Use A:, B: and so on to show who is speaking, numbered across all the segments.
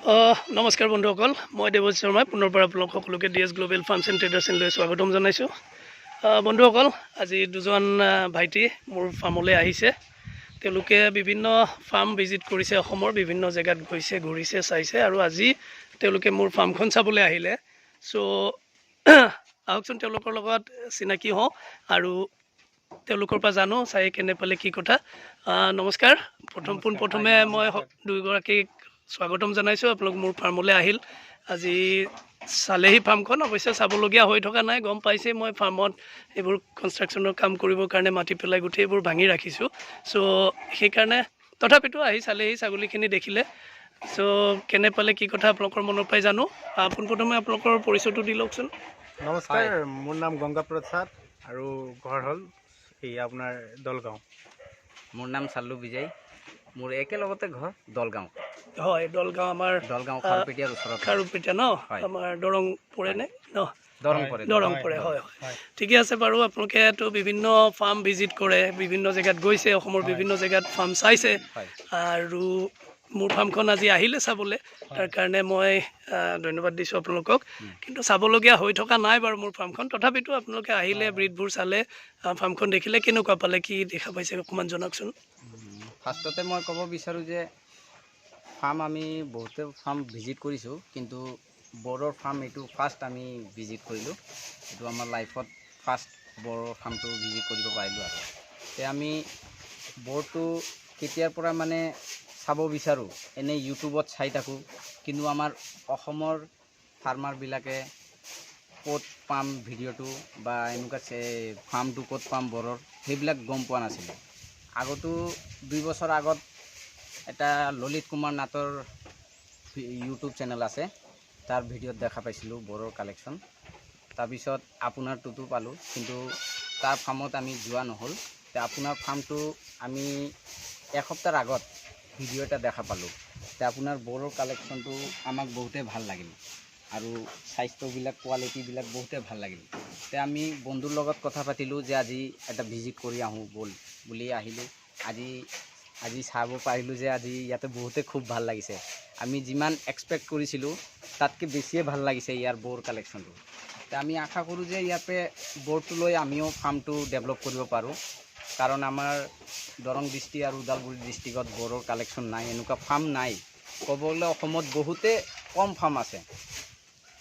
A: নমস্কাৰ বন্ধুসকল, মই দেৱজিৎ শৰ্মাই পুনৰবাৰ আপোনালোক সকলোকে DS global farms and traders লৈ স্বাগতম জনাইছোঁ। বন্ধুসকল, আজি দুজন ভাইটি মোৰ ফাৰ্মলৈ আহিছে। তেওঁলোকে বিভিন্ন ফাৰ্ম ভিজিট কৰিছে, অসমৰ বিভিন্ন জেগাত গৈছে, ঘূৰিছে, চাইছে, আৰু আজি তেওঁলোকে মোৰ ফাৰ্মখন চাবলৈ আহিলে। চ' আহকচোন তেওঁলোকৰ লগত চিনাকি হওঁ আৰু তেওঁলোকৰ পৰা জানো চাই কেনে পালে কি কথা। নমস্কাৰ। পোনপ্ৰথমে মই দুয়োগৰাকীক স্বাগতম জনাইছোঁ। আপোনালোক মোৰ ফাৰ্মলৈ আহিল, আজি চালেহি ফাৰ্মখন। অৱশ্যে চাবলগীয়া হৈ থকা নাই, গম পাইছে মই ফাৰ্মত এইবোৰ কনষ্ট্ৰাকশ্যনৰ কাম কৰিবৰ কাৰণে মাতি পেলাই গোটেই এইবোৰ ভাঙি ৰাখিছোঁ। চ' সেইকাৰণে তথাপিতো আহি চালেহি, ছাগলীখিনি দেখিলে। চ' কেনে পালে কি কথা আপোনালোকৰ মনৰ পৰাই জানো। পোনপ্ৰথমে আপোনালোকৰ পৰিচয়টো দি লওকচোন।
B: নমস্কাৰ, মোৰ নাম গংগা প্ৰসাদ আৰু ঘৰ হ'ল এই আপোনাৰ দলগাঁও।
C: মোৰ নাম চাল্লু বিজয়, মোৰ একেলগতে ঘৰ দলগাঁও।
A: হয়, দলগাঁও আমাৰ
C: খাৰুপেটীয়াৰ ওচৰত।
A: খাৰুপেটীয়া ন, আমাৰ দৰং পৰে নে ন? দৰং পৰে, হয় হয়। ঠিকে আছে বাৰু। আপোনালোকেতো বিভিন্ন ফাৰ্ম ভিজিট কৰে, বিভিন্ন জেগাত গৈছে, অসমৰ বিভিন্ন জেগাত ফাৰ্ম চাইছে, আৰু মোৰ ফাৰ্মখন আজি আহিলে চাবলৈ। তাৰ কাৰণে মই ধন্যবাদ দিছোঁ আপোনালোকক। কিন্তু চাবলগীয়া হৈ থকা নাই বাৰু মোৰ ফাৰ্মখন। তথাপিতো আপোনালোকে আহিলে, ব্ৰিডবোৰ চালে, ফাৰ্মখন দেখিলে, কেনেকুৱা পালে, কি দেখা পাইছে অকণমান জনাওকচোন।
C: ফাৰ্ষ্টতে মই ক'ব বিচাৰোঁ যে ফাৰ্ম আমি বহুতে ফাৰ্ম ভিজিট কৰিছোঁ, কিন্তু বড়োৰ ফাৰ্ম এইটো ফাৰ্ষ্ট আমি ভিজিট কৰিলোঁ। এইটো আমাৰ লাইফত ফাৰ্ষ্ট বড়োৰ ফাৰ্মটো ভিজিট কৰিব পাৰিলোঁ। আৰু তে আমি বড়োটো কেতিয়াৰ পৰা মানে চাব বিচাৰোঁ, এনেই ইউটিউবত চাই থাকোঁ, কিন্তু আমাৰ অসমৰ ফাৰ্মাৰবিলাকে ক'ত পাম ভিডিঅ'টো বা এনেকুৱা ফাৰ্মটো ক'ত পাম বড়োৰ, সেইবিলাক গম পোৱা নাছিলোঁ। আগতো 2 বছৰ আগত এটা ললিত কুমাৰ নাথৰ ইউটিউব চেনেল আছে, তাৰ ভিডিঅ'ত দেখা পাইছিলোঁ বড়োৰ কালেকশ্যন। তাৰপিছত আপোনাৰটোতো পালোঁ, কিন্তু তাৰ ফাৰ্মত আমি যোৱা নহ'ল। তে আপোনাৰ ফাৰ্মটো আমি এসপ্তাহৰ আগত ভিডিঅ' এটা দেখা পালোঁ। তে আপোনাৰ বড়োৰ কালেকশ্যনটো আমাক বহুতে ভাল লাগিল, আৰু স্বাস্থ্যবিলাক, কোৱালিটিবিলাক বহুতে ভাল লাগিল। তে আমি বন্ধুৰ লগত কথা পাতিলোঁ যে আজি এটা ভিজিট কৰি আহোঁ ব'ল বুলি আহিলোঁ। আজি চাব পাৰিলোঁ যে আজি ইয়াতে বহুতে খুব ভাল লাগিছে। আমি যিমান এক্সপেক্ট কৰিছিলোঁ তাতকৈ বেছিয়ে ভাল লাগিছে ইয়াৰ বড়োৰ কালেকশ্যনটো। তে আমি আশা কৰোঁ যে ইয়াতে বড়োটো লৈ আমিও ফাৰ্মটো ডেভেলপ কৰিব পাৰোঁ, কাৰণ আমাৰ দৰং ডিষ্ট্ৰিক্ট আৰু ওদালগুৰি ডিষ্ট্ৰিক্টত বড়োৰ কালেকশ্যন নাই, এনেকুৱা ফাৰ্ম নাই। ক'ব গ'লে অসমত বহুতে কম ফাৰ্ম আছে।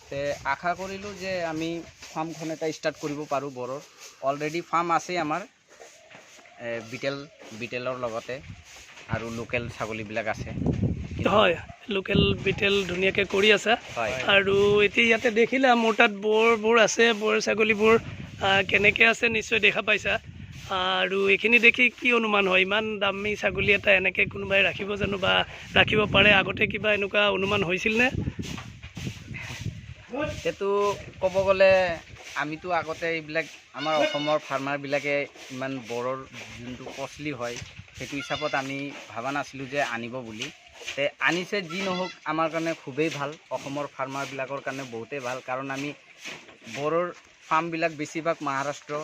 C: তে আশা কৰিলোঁ যে আমি ফাৰ্মখন এটা ষ্টাৰ্ট কৰিব পাৰোঁ বড়োৰ। অলৰেডি ফাৰ্ম আছেই আমাৰ বিটেলৰ লগতে, আৰু লোকেল ছাগলীবিলাক আছে।
A: হয়, লোকেল বিটেল ধুনীয়াকৈ কৰি আছে। আৰু এতিয়া ইয়াতে দেখিলে মোৰ তাত বৰবোৰ আছে, বৰ ছাগলীবোৰ কেনেকৈ আছে নিশ্চয় দেখা পাইছা। আৰু এইখিনি দেখি কি অনুমান হয়, ইমান দামী ছাগলী এটা এনেকৈ কোনোবাই ৰাখিব জানো, বা ৰাখিব পাৰে? আগতে কিবা এনেকুৱা অনুমান হৈছিলনে?
C: সেইটো ক'ব গ'লে আমিতো আগতে এইবিলাক আমাৰ অসমৰ ফাৰ্মাৰবিলাকে ইমান বড়োৰ যোনটো কষ্টলি হয়, সেইটো হিচাপত আমি ভবা নাছিলোঁ যে আনিব বুলি। তে আনিছে, যি নহওক আমাৰ কাৰণে খুবেই ভাল, অসমৰ ফাৰ্মাৰবিলাকৰ কাৰণে বহুতেই ভাল। কাৰণ আমি বড়োৰ ফাৰ্মবিলাক বেছিভাগ মহাৰাষ্ট্ৰ,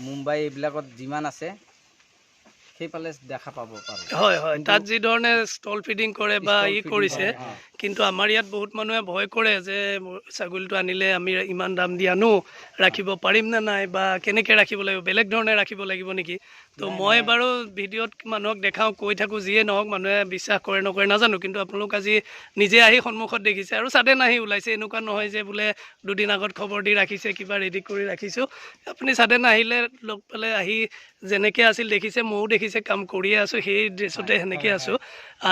C: মুম্বাই এইবিলাকত যিমান আছে সেইফালে দেখা পাব পাৰোঁ।
A: হয় হয়, তাত যি ধৰণে ষ্টল ফিডিং কৰে বা কৰিছে, কিন্তু আমাৰ ইয়াত বহুত মানুহে ভয় কৰে যে ছাগলীটো আনিলে আমি ইমান দাম দি আনো, ৰাখিব পাৰিম নে নাই, বা কেনেকৈ ৰাখিব লাগিব, বেলেগ ধৰণে ৰাখিব লাগিব নেকি? তো মই বাৰু ভিডিঅ'ত মানুহক দেখাওঁ, কৈ থাকোঁ, যিয়ে নহওক, মানুহে বিশ্বাস কৰে নকৰে নাজানো, কিন্তু আপোনালোক আজি নিজে আহি সন্মুখত দেখিছে, আৰু ছাডেন আহি ওলাইছে। এনেকুৱা নহয় যে বোলে দুদিন আগত খবৰ দি ৰাখিছে, কিবা ৰেডি কৰি ৰাখিছোঁ। আপুনি ছাডেন আহিলে, লগ পালে, আহি যেনেকৈ আছিল দেখিছে, ময়ো দেখিছে, কাম কৰিয়ে আছোঁ সেই ড্ৰেছতে, সেনেকৈ আছোঁ।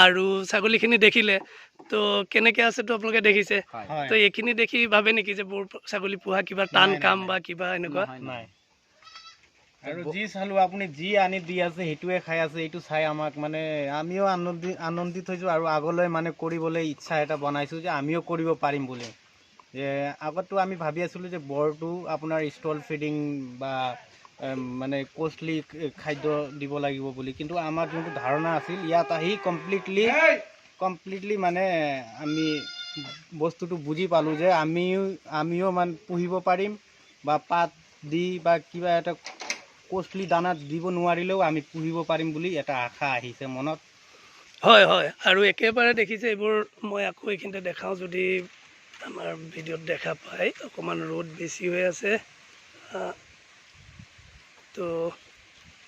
A: আৰু ছাগলীখিনি দেখিলে তো কেনেকৈ আছেতো আপোনালোকে দেখিছে। তো এইখিনি দেখি ভাবে নেকি যে বৰ ছাগলী পোহা কিবা টান কাম বা কিবা এনেকুৱা?
B: নাই। আৰু যি চালোঁ, আপুনি যি আনি দি আছে সেইটোৱে খাই আছে, এইটো চাই আমাক মানে আমিও আনন্দিত হৈছোঁ, আৰু আগলৈ মানে কৰিবলৈ ইচ্ছা এটা বনাইছোঁ যে আমিও কৰিব পাৰিম বুলি। যে আগতো আমি ভাবি আছিলোঁ যে বৰটো আপোনাৰ ষ্টল ফিডিং বা মানে কষ্টলি খাদ্য দিব লাগিব বুলি, কিন্তু আমাৰ যোনটো ধাৰণা আছিল, ইয়াত আহি কমপ্লিটলি মানে আমি বস্তুটো বুজি পালোঁ যে আমিও মানে পুহিব পাৰিম, বা পাত দি বা কিবা এটা কষ্টলি দানা দিব নোৱাৰিলেও আমি পুহিব পাৰিম বুলি এটা আশা আহিছে মনত।
A: হয় হয় আৰু একেবাৰে দেখিছে এইবোৰ মই আকৌ এইখিনিতে দেখাওঁ যদি আমাৰ ভিডিঅ'ত দেখা পায় অকণমান ৰ'দ বেছি হৈ আছে তো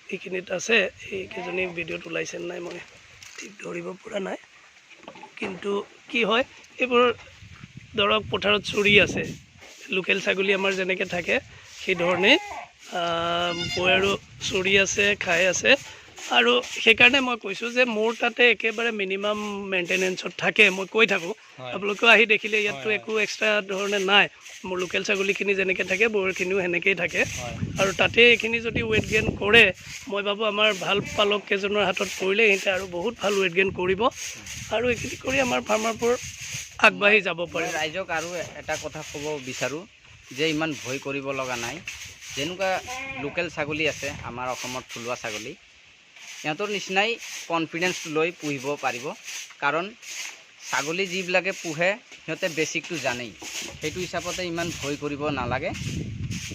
A: এইখিনিত আছে এইকেইজনী ভিডিঅ'ত ওলাইছে নাই মই ঠিক ধৰিব পৰা নাই কিন্তু কি হয় এইবোৰ ধৰক পথাৰত চৰি আছে লোকেল ছাগলী আমাৰ যেনেকৈ থাকে সেই ধৰণেই আৰু চৰি আছে খাই আছে আৰু সেইকাৰণে মই কৈছোঁ যে মোৰ তাতে একেবাৰে মিনিমাম মেইনটেনেঞ্চত থাকে মই কৈ থাকোঁ আপোনালোকেও আহি দেখিলে ইয়াততো একো এক্সট্ৰা ধৰণে নাই মোৰ লোকেল ছাগলীখিনি যেনেকৈ থাকে বড়োখিনিও সেনেকৈয়ে থাকে আৰু তাতে এইখিনি যদি ৱেইট গেইন কৰে মই ভাবোঁ আমাৰ ভাল পালক কেইজনৰ হাতত পৰিলে সিহঁতে আৰু বহুত ভাল ৱেইট গেইন কৰিব আৰু এইখিনি কৰি আমাৰ ফাৰ্মাৰবোৰ আগবাঢ়ি যাব পাৰে
C: ৰাইজক আৰু এটা কথা ক'ব বিচাৰোঁ যে ইমান ভয় কৰিব লগা নাই যেনেকুৱা লোকেল ছাগলী আছে আমাৰ অসমত থলুৱা ছাগলী সিহঁতৰ নিচিনাই কনফিডেন্স লৈ পুহিব পাৰিব কাৰণ ছাগলী যিবিলাকে পোহে সিহঁতে বেছিকটো জানেই সেইটো হিচাপতে ইমান ভয় কৰিব নালাগে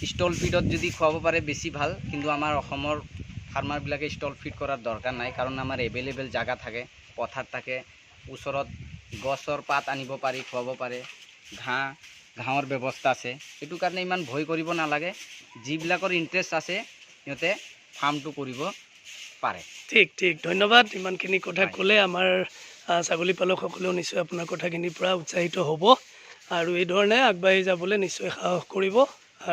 C: ষ্টল ফিডত যদি খুৱাব পাৰে বেছি ভাল কিন্তু আমাৰ অসমৰ ফাৰ্মাৰবিলাকে ষ্টল ফিড কৰাৰ দৰকাৰ নাই কাৰণ আমাৰ এভেইলেবল জাগা থাকে পথাৰ থাকে ওচৰত গছৰ পাত আনিব পাৰি খুৱাব পাৰে ঘাঁহৰ ব্যৱস্থা আছে সেইটো কাৰণে ইমান ভয় কৰিব নালাগে যিবিলাকৰ ইণ্টাৰেষ্ট আছে সিহঁতে ফাৰ্মটো কৰিব পাৰে
A: ঠিক ঠিক ধন্যবাদ ইমানখিনি কথা ক'লে আমাৰ ছাগলী পালকসকলেও নিশ্চয় আপোনাৰ কথাখিনিৰ পৰা উৎসাহিত হ'ব আৰু এই ধৰণে আগবাঢ়ি যাবলৈ নিশ্চয় সাহস কৰিব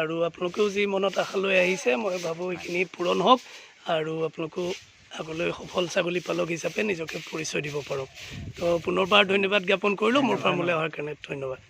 A: আৰু আপোনালোকেও যি মনত আশা লৈ আহিছে মই ভাবোঁ এইখিনি পূৰণ হওক আৰু আপোনালোকেও আগলৈ সফল ছাগলী পালক হিচাপে নিজকে পৰিচয় দিব পাৰক তো পুনৰবাৰ ধন্যবাদ জ্ঞাপন কৰিলোঁ মোৰ ফাৰ্মলৈ অহাৰ কাৰণে ধন্যবাদ